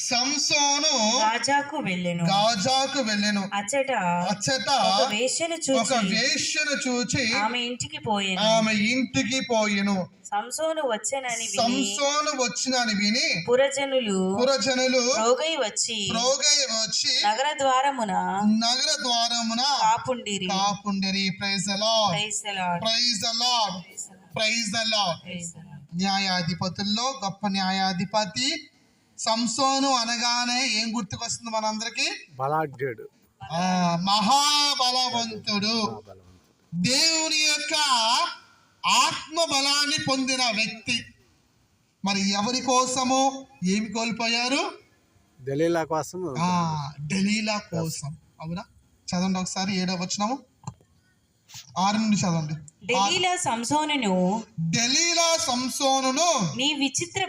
సంసోను గాజాకు వెళ్ళెను. అచ్చట ఒక వేశ్యను చూచి ఆమె ఇంటికి పోయెను. సంసోను వచ్చెనని విని పురజనులు రోగై వచ్చి నగర ద్వారమున కాపుండిరి. Praise the lord. న్యాయాధిపతుల్లో గొప్ప న్యాయాధిపతి సంసోను అనగానే ఏం గుర్తుకొస్తుంది మనందరికి? బలాఢ్యుడు, మహాబలవంతుడు, దేవుని యొక్క ఆత్మ బలాన్ని పొందిన వ్యక్తి. మరి ఎవరి కోసము ఏమి కోల్పోయారు? దలీలా కోసం. అవునా? చదవండి ఒకసారి 7వ వచనము 6 నుండి చదవండి. దలీలా సంసోనును నీ విచిత్ర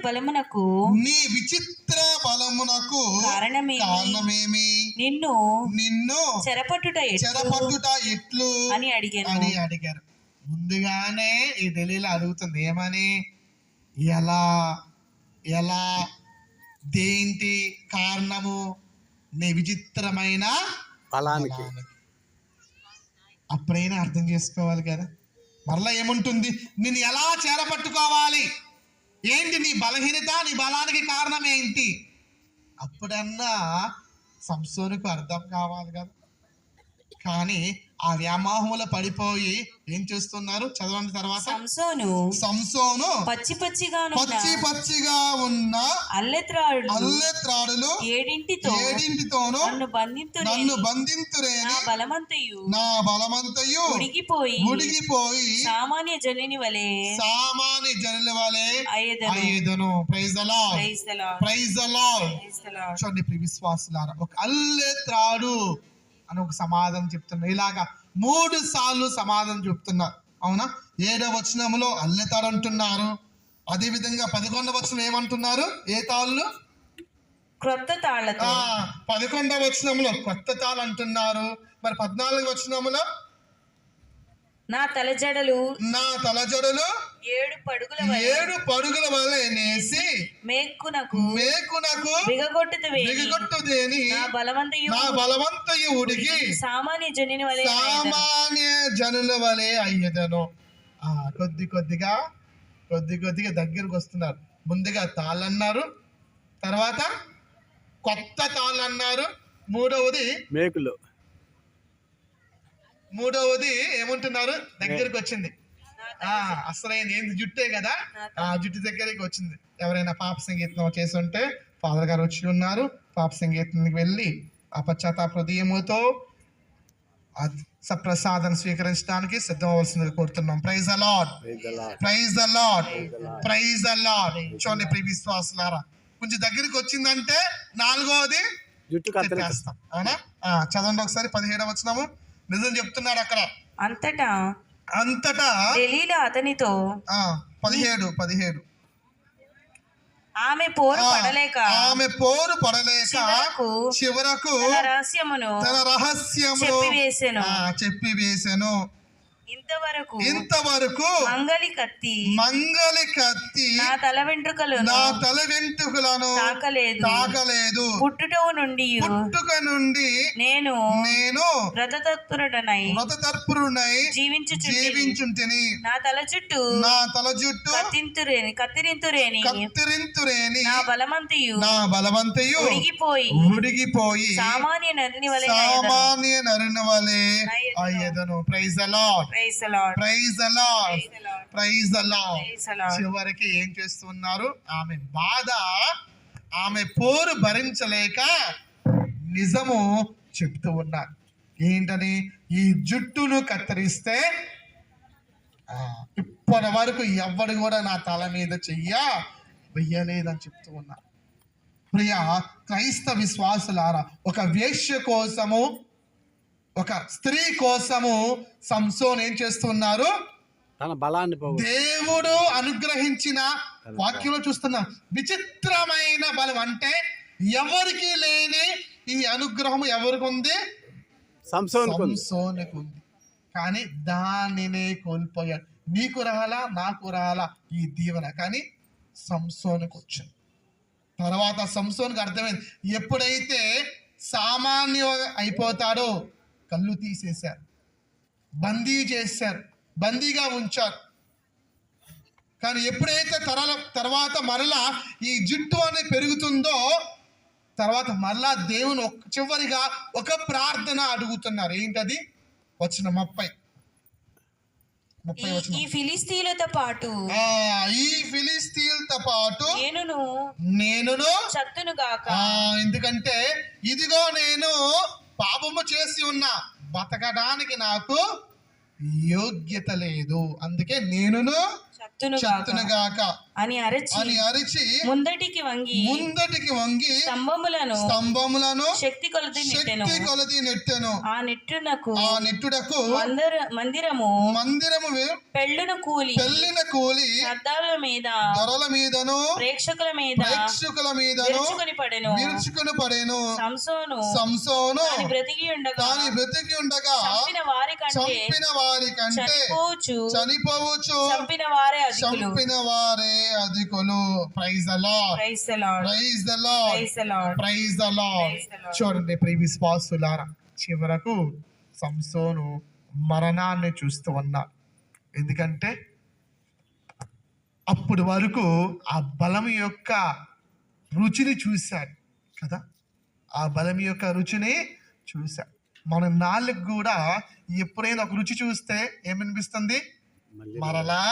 బలమునకు కారణమేమి? నిన్ను చెరపట్టుట ఎట్లు అని అడిగారు. ముందుగానే ఈ దలీలా అడుగుతుంది ఏమని? ఎలా దేంటి కారణము? నీ విచిత్రమైన బలానికి. అప్పుడైనా అర్థం చేసుకోవాలి కదా. మరలా ఏముంటుంది? నిన్ను ఎలా చేరపట్టుకోవాలి? ఏంటి నీ బలహీనత? నీ బలానికి కారణం ఏంటి? అప్పుడన్నా సంసోనుకు అర్థం కావాలి కదా. కానీ ఆ వ్యామోహంలో పడిపోయి ఏం చేస్తున్నారు? చదవండి తర్వాత. సంసోను పచ్చి పచ్చిగా ఉన్న అల్లెత్రాడులు ఏడింటితోను నన్ను బంధింతురేని నా బలమంతయు ఉడిగిపోయి సామాన్య జనుల వలె అయ్యేదను. Praise the lord. చూడండి ప్రియ విశ్వాసులారా, ఒక అల్లెత్రాడు అని ఒక సమాధానం చెప్తున్నా. ఇలాగా 3 సార్లు సమాధానం చెప్తున్నారు. అవునా? 7వ వచనంలో అల్లెతాడు అంటున్నారు. అదే విధంగా 11వ వచనం ఏమంటున్నారు? ఏ తాళ్ళు? క్రొత్త తాళ్ళతో. 11వ వచనంలో కొత్త తాళ్ళు అంటున్నారు. మరి 14వ వచనంలో నా తలజడలు 7 పడుగుల వలె నేసి మేకునకు బిగగొట్టుదేని నా బలవంతయు ఉడిగి సామాన్య జనుల వలె అయ్యదను. కొద్దిగా దగ్గరకు వస్తున్నారు. ముందుగా తాళ్ళు అన్నారు, తర్వాత కొత్త తాళ్ళు అన్నారు, మూడవది ఏమంటున్నారు? దగ్గరికి వచ్చింది. అసలైన ఏంది? జుట్టే కదా. ఆ జుట్టు దగ్గరికి వచ్చింది. ఎవరైనా పాప సంగీతం చేసి ఉంటే ఫాదర్ గారు వచ్చి ఉన్నారు. పాప సంగీతానికి వెళ్ళి ఆ పశ్చాత్తాప హృదయముతో సప్రసాదం స్వీకరించడానికి సిద్ధమవలసిందిగా కోరుతున్నాం. Praise the lord. చూడండి ప్రియ విశ్వాసులారా, కొంచెం దగ్గరికి వచ్చిందంటే 4వది జుట్టు కత్తిరిస్తాం. అవునా? చదవండి ఒకసారి 17వ వచనము. నిజం చెప్తున్నాడు అక్కడ. అంతటా దలీలా అతనితో 17 ఆమె పోరు పడలేక చివరకు తన రహస్యమును చెప్పివేసెను. ఇంతవరకు మంగలి కత్తి నా తల వెంట్రుకలను తాకలేదు. పుట్టుక నుండి నేను వ్రతతత్పరుడనై జీవించుచుంటిని. నా తల జుట్టు కత్తిరింతురేని నా బలమంతయు ఉడిగిపోయి సామాన్య నరుని వలె అయ్యేదను. Praise the lord. చివరికి ఏం చేస్తున్నారు? ఆమె బాధ, ఆమె పోరు భరించలేక నిజము చెప్తూ ఉన్నారు. ఏంటని? ఈ జుట్టును కత్తిరిస్తే ఇప్పటి వరకు ఎవ్వడు కూడా నా తల మీద వెయ్యలేదని చెప్తూ ఉన్నారు. ప్రియ క్రైస్తవ విశ్వాసులారా, ఒక వేశ్య కోసము, ఒక స్త్రీ కోసము సంసోన్ ఏం చేస్తున్నారు? తన బలాన్ని దేవుడు అనుగ్రహించిన వాక్యంలో చూస్తున్నా విచిత్రమైన బలం. ఎవరికి లేని ఈ అనుగ్రహం ఎవరికి ఉంది? సంసోనుకు ఉంది. కానీ దానినే కోల్పోయాడు. నీకు రాలా, నాకు రాలా ఈ దీవెన, కానీ సంసోనుకు వచ్చింది. తర్వాత సంసోన్కి అర్థమైంది, ఎప్పుడైతే సామాన్య అయిపోతాడో కళ్ళు తీసేశారు, బందీ చేశారు, బందీగా ఉంచారు. కానీ ఎప్పుడైతే తర్వాత మరలా ఈ జుట్టు అనేది పెరుగుతుందో తర్వాత మరలా దేవుని చివరిగా ఒక ప్రార్థన అడుగుతున్నారు. ఏంటది? వచనం 30 వచనం. ఈ ఫిలిస్తీయులతో పాటు ఈ ఫిలిస్తీయులతో పాటు నేనును చత్తును గాక. ఎందుకంటే ఇదిగో నేను పాపము చేసి ఉన్నా, బతకడానికి నాకు యోగ్యత లేదు, అందుకే నేనును చత్తునుగాక అని అరిచి ముందటికి వంగి స్తంభములను శక్తి కొలది నెట్టెను. ఆ నెట్టునకు మందిరము పెళ్ళిన కూలి రథాల మీద దొరల మీదను ప్రేక్షకుల మీద విరుచుకొని పడెను. సంసోను బ్రతికి ఉండగా చంపిన వారి కంటే చనిపోవచ్చు, చంపిన వారే అధికులు. Praise the lord, praise the lord, praise the lord, praise the lord, praise the lord. చూడండి ప్రియ విశ్వాసులారా, చివరకు సంసోను మరణాన్ని చూస్తూ ఉన్నాడు. ఎందుకంటే అప్పుడు వరకు ఆ బలం యొక్క రుచిని చూశాడు కదా, ఆ బలం యొక్క రుచిని చూశాడు. మన నాలుగు కూడా ఎప్పుడైనా ఒక రుచి చూస్తే ఏమనిపిస్తుంది? మరలా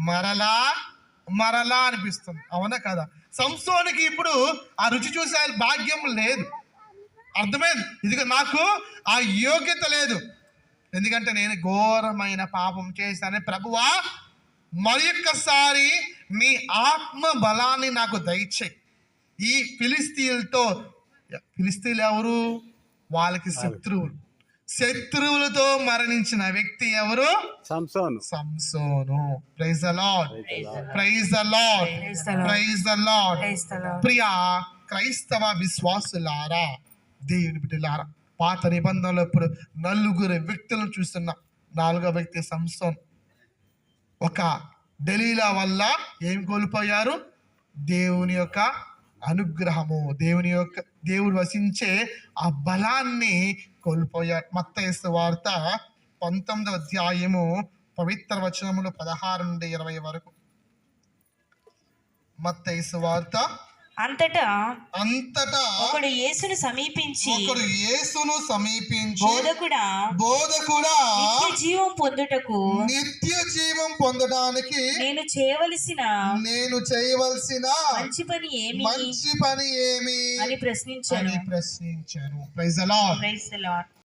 మరలా మరలా అనిపిస్తుంది, అవునా కదా? సంసోనికి ఇప్పుడు ఆ రుచి చూసే భాగ్యం లేదు. అర్థమైంది, ఇదిగో నాకు ఆ యోగ్యత లేదు, ఎందుకంటే నేను ఘోరమైన పాపం చేశాను. ప్రభువా, మరి ఒక్కసారి నీ ఆత్మ బలాన్ని నాకు దయచేయి. ఈ ఫిలిస్తీయులు ఎవరు? వాళ్ళకి శత్రువులతో మరణించిన వ్యక్తి ఎవరు? సంసోను. Praise the lord, praise the lord, praise the lord. ప్రియా క్రైస్తవ విశ్వాసులారా, దేవుని బిడ్డలారా, పాత నిబంధనలో ఇప్పుడు 4 వ్యక్తులను చూస్తున్నాం. 4వ వ్యక్తి సంసోన్. ఒక దెలీలా వల్ల ఏం కోల్పోయారు? దేవుని యొక్క అనుగ్రహము, దేవుడు వసించే ఆ బలాన్ని కోల్పోయారు. మత్తయి సువార్త 19వ అధ్యాయము పవిత్ర వచనములు 16 నుండి 20 వరకు. మత్తయి సువార్త. అంతటా ఒకడు యేసును సమీపించి బోధకుడా నిత్య జీవం పొందడానికి నేను చేయవలసిన మంచి పని ఏమి అని ప్రశ్నించాను. Praise the lord.